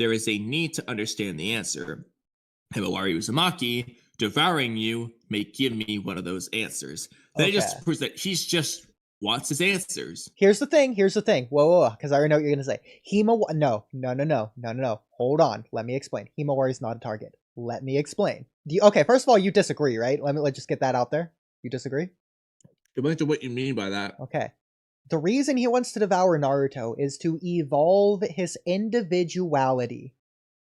there is a need to understand the answer. Himawari Uzumaki, devouring you may give me one of those answers. That Okay. just proves that he's just wants his answers. Here's the thing. Whoa, because I already know what you're gonna say. No. Hold on. Let me explain. Himawari is not a target. Let me explain. Okay, first of all, you disagree, right? Let's just get that out there. You disagree? Imagine what you mean by that. Okay. The reason he wants to devour Naruto is to evolve his individuality.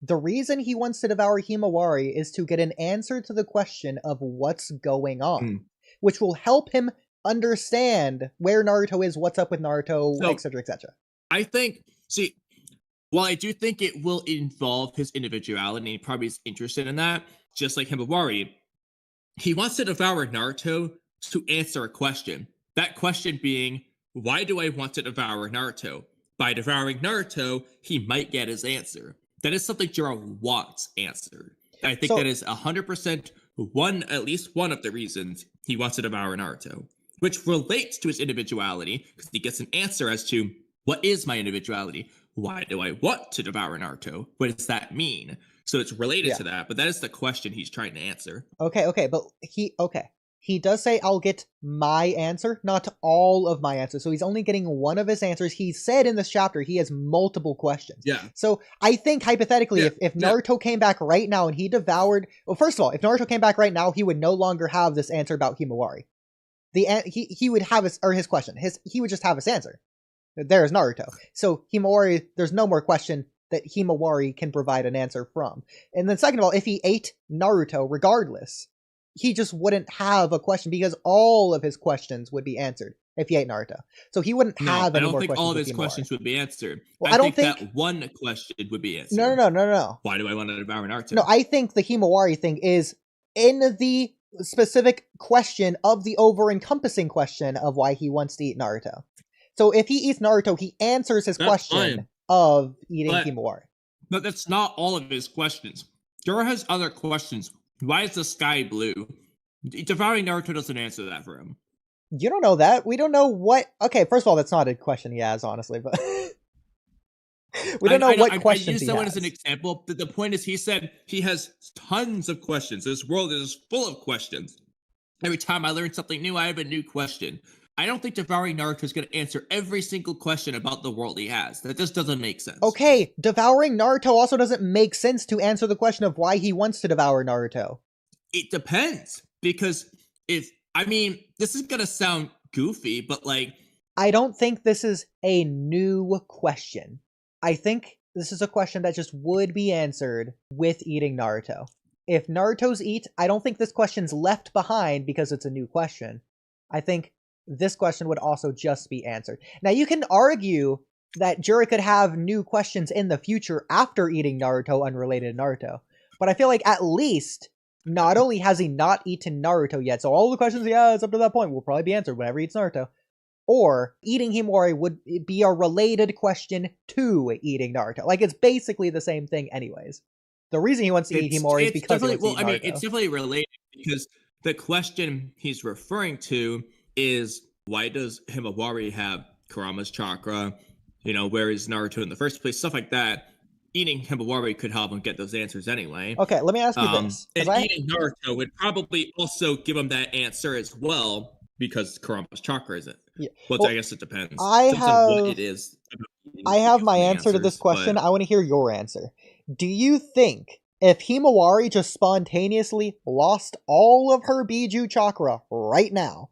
The reason he wants to devour Himawari is to get an answer to the question of what's going on, which will help him understand where Naruto is, what's up with Naruto, etc., etc. I think, while I do think it will involve his individuality, and he probably is interested in that, just like Himawari, he wants to devour Naruto to answer a question. That question being, why do I want to devour Naruto? By devouring Naruto, he might get his answer. That is something Jura wants answered. I think that is 100% at least one of the reasons he wants to devour Naruto, which relates to his individuality, because he gets an answer as to, what is my individuality? Why do I want to devour Naruto? What does that mean? So it's related to that, but that is the question he's trying to answer. Okay, but he does say, I'll get my answer, not all of my answers. So he's only getting one of his answers. He said in this chapter he has multiple questions. Yeah. So I think hypothetically, if Naruto came back right now and he devoured... Well, first of all, if Naruto came back right now, he would no longer have this answer about Himawari. He would have his question. He would just have his answer. There's Naruto. So Himawari, there's no more question that Himawari can provide an answer from. And then second of all, if he ate Naruto regardless, he just wouldn't have a question because all of his questions would be answered if he ate Naruto. So he wouldn't have any more questions. I don't think all of his questions would be answered. Well, I don't think that one question would be answered. No. Why do I want to devour Naruto? No, I think the Himawari thing is in the specific question of the over-encompassing question of why he wants to eat Naruto. So if he eats Naruto, he answers his question of eating Himawari. But that's not all of his questions. Jura has other questions. Why is the sky blue? Devouring Naruto doesn't answer that for him. You don't know that. We don't know what... Okay, first of all, that's not a question he has, honestly, but... we don't know what questions he has. I use that one as an example. The point is, he said he has tons of questions. This world is full of questions. Every time I learn something new, I have a new question. I don't think devouring Naruto is going to answer every single question about the world he has. That just doesn't make sense. Okay, devouring Naruto also doesn't make sense to answer the question of why he wants to devour Naruto. It depends, because this is going to sound goofy, but I don't think this is a new question. I think this is a question that just would be answered with eating Naruto. If Naruto's eat, I don't think this question's left behind because it's a new question. I think this question would also just be answered. Now, you can argue that Jura could have new questions in the future after eating Naruto unrelated to Naruto. But I feel like at least, not only has he not eaten Naruto yet, so all the questions he has up to that point will probably be answered whenever he eats Naruto, or eating Himawari would be a related question to eating Naruto. It's basically the same thing anyways. The reason he wants to eat Himawari is because he wants to eat Naruto. It's definitely related because the question he's referring to is, why does Himawari have Kurama's chakra? Where is Naruto in the first place? Stuff like that. Eating Himawari could help him get those answers anyway. Okay, let me ask you this. And eating Naruto would probably also give him that answer as well, because Kurama's chakra isn't. Yeah. Well, I guess it depends. I have my answer to this question. But... I want to hear your answer. Do you think if Himawari just spontaneously lost all of her Biju chakra right now,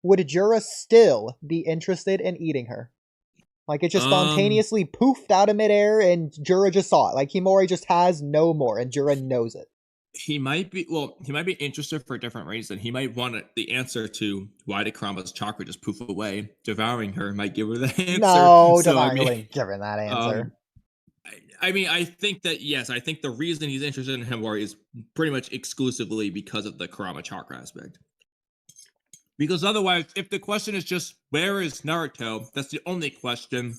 would Jura still be interested in eating her? It just spontaneously poofed out of midair and Jura just saw it. Himawari just has no more and Jura knows it. He might be interested for a different reason. He might want the answer to why did Kurama's chakra just poof away. Devouring her might give her the answer. No, devouring her wouldn't give her that answer. I think that, yes, I think the reason he's interested in Himawari is pretty much exclusively because of the Kurama chakra aspect. Because otherwise, if the question is just, where is Naruto? That's the only question.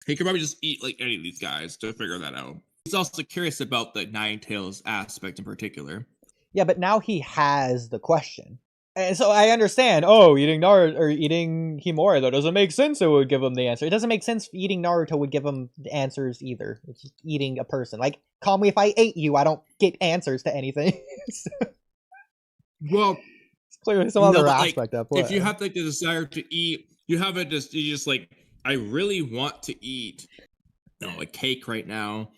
He could probably just eat any of these guys to figure that out. He's also curious about the Nine Tails aspect in particular. Yeah, but now he has the question. And so I understand. Oh, eating Naruto or eating Himura though doesn't make sense. It would give him the answer. It doesn't make sense. Eating Naruto would give him the answers either. It's just eating a person. Like, call me if I ate you, I don't get answers to anything. Well, It's clearly some other but, aspect of if you play. have like the desire to eat, you have it just you just like I really want to eat a cake right now.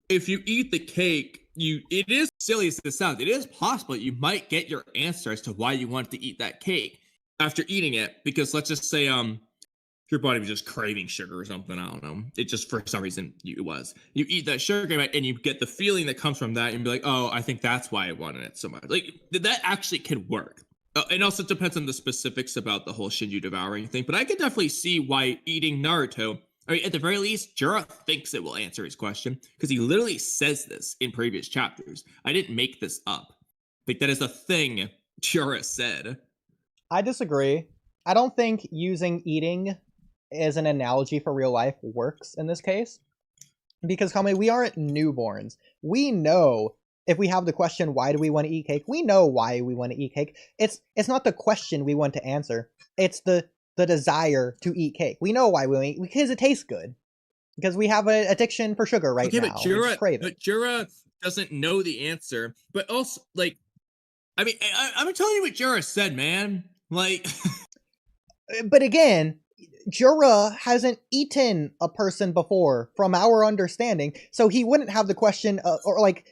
If you eat the cake, it is silly as it sounds. It is possible you might get your answer as to why you want to eat that cake after eating it. Because let's just say your body was just craving sugar or something. I don't know. It just for some reason it was. You eat that sugar and you get the feeling that comes from that, and be like, oh, I think that's why I wanted it so much. Like that actually can work. And also it depends on the specifics about the whole Shinju devouring thing. But I can definitely see why eating Naruto. I mean, at the very least, Jura thinks it will answer his question because he literally says this in previous chapters. I didn't make this up. Like, that is a thing Jura said. I disagree. I don't think using eating as an analogy for real life works in this case. Because, Kamui, we aren't newborns. We know if we have the question, why do we want to eat cake? We know why we want to eat cake. It's not the question we want to answer. It's the desire to eat cake. We know why we eat because it tastes good. Because we have an addiction for sugar right now. But Jura doesn't know the answer. But also, like, I mean, I'm telling you what Jura said, man. Like, but again, Jura hasn't eaten a person before, from our understanding, so he wouldn't have the question, or like,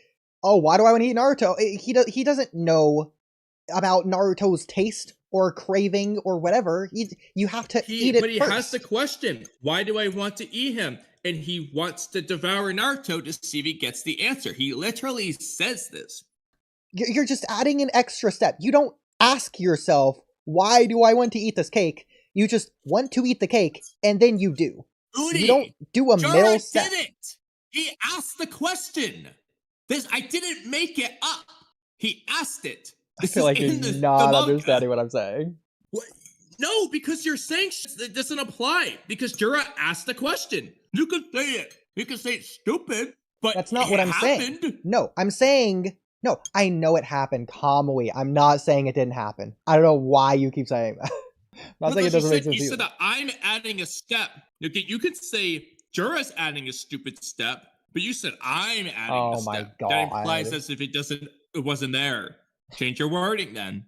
oh, why do I want to eat Naruto? He doesn't know about Naruto's taste or craving or whatever. You have to eat it. But he first. has the question: why do I want to eat him? And he wants to devour Naruto to see if he gets the answer. He literally says this. You're just adding an extra step. You don't ask yourself, why do I want to eat this cake? You just want to eat the cake, and then you do. Uodie, you don't do a middle step. Did it. He asked the question. I didn't make it up. He asked it. This I feel like you're not understanding what I'm saying. What? No, because you're saying it doesn't apply. Because Jura asked the question. You could say it. You could say it's stupid, but that's not what I'm saying. No, I'm saying no. I know it happened. Kamui. I'm not saying it didn't happen. I don't know why you keep saying that. I'm not saying it doesn't make sense. You said that I'm adding a step. You could say Jura's adding a stupid step, but you said I'm adding a step. My God. That implies as if it wasn't there. Change your wording then.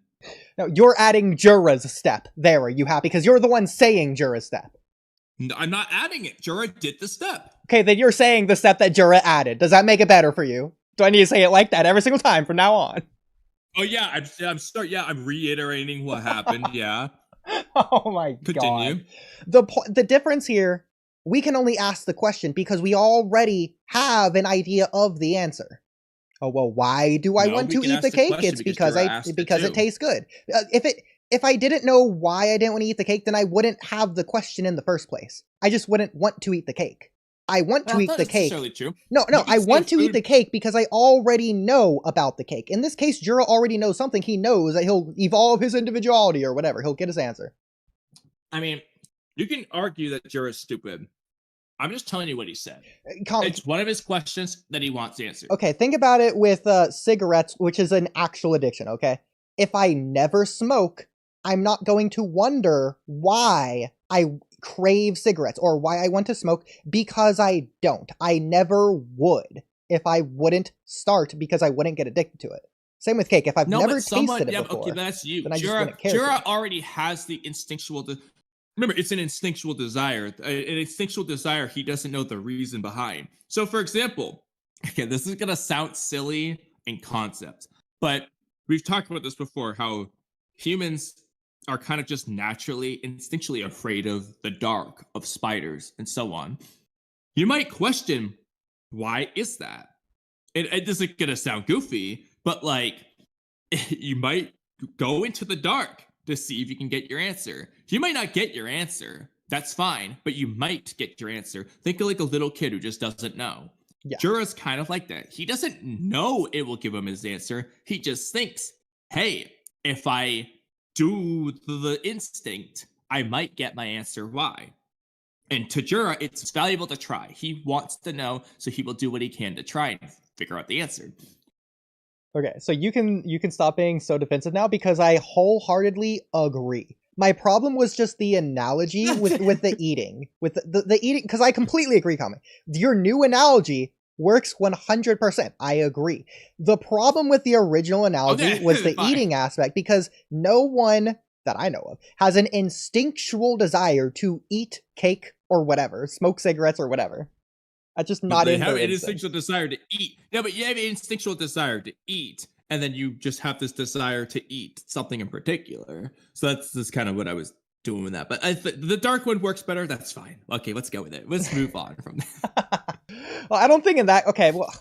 No, you're adding Jura's step. There, are you happy? Because you're the one saying Jura's step. No, I'm not adding it. Jura did the step. Okay, then you're saying the step that Jura added. Does that make it better for you? Do I need to say it like that every single time from now on? Oh yeah, I'm sorry. Yeah, I'm reiterating what happened. Yeah. Oh my Continue. God. The difference here, we can only ask the question because we already have an idea of the answer. Oh, well, why do I want to eat the cake? It's because it tastes good. If I didn't know why I didn't want to eat the cake, then I wouldn't have the question in the first place. I just wouldn't want to eat the cake. I want to eat the cake. True. No, I want to eat the cake because I already know about the cake. In this case, Jura already knows something. He knows that he'll evolve his individuality or whatever. He'll get his answer. I mean, you can argue that Jura's stupid. I'm just telling you what he said. It's one of his questions that he wants answered. Okay, think about it with cigarettes, which is an actual addiction, okay? If I never smoke, I'm not going to wonder why I crave cigarettes or why I want to smoke because I don't. I never would if I wouldn't start because I wouldn't get addicted to it. Same with cake. If I've never tasted it before, okay, that's you. then I just wouldn't care. Jura already has the instinctual... Remember, it's an instinctual desire. An instinctual desire he doesn't know the reason behind. So, for example, okay, this is going to sound silly in concept, but we've talked about this before, how humans are kind of just naturally, instinctually afraid of the dark, of spiders, and so on. You might question, why is that? It isn't going to sound goofy, but like, you might go into the dark to see if you can get your answer. You might not get your answer. That's fine, but you might get your answer. Think of like a little kid who just doesn't know. Yeah. Jura's kind of like that. He doesn't know it will give him his answer. He just thinks, hey, if I do the instinct, I might get my answer. Why? And to Jura, it's valuable to try. He wants to know, so he will do what he can to try and figure out the answer. Okay, so you can stop being so defensive now because I wholeheartedly agree. My problem was just the analogy with the eating. With the eating, because I completely agree, Kamui. Your new analogy works 100%. I agree. The problem with the original analogy was the eating aspect, because no one that I know of has an instinctual desire to eat cake or whatever, smoke cigarettes or whatever. That's just not in their They have an instincts. instinctual desire to eat. No, but you have an instinctual desire to eat, and then you just have this desire to eat something in particular. So that's just kind of what I was doing with that. But the dark one works better. That's fine. Okay, let's go with it. Let's move on from that. Well, I don't think in that. Okay, well,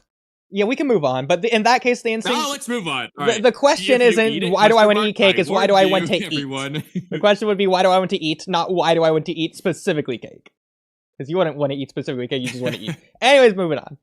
yeah, we can move on. But in that case, the instinct. No, let's move on. The question isn't why do I want to eat cake? Is why do I want to eat? The question would be why do I want to eat, not why do I want to eat specifically cake. Because you wouldn't want to eat specifically cake, you just want to eat. Anyways, moving on.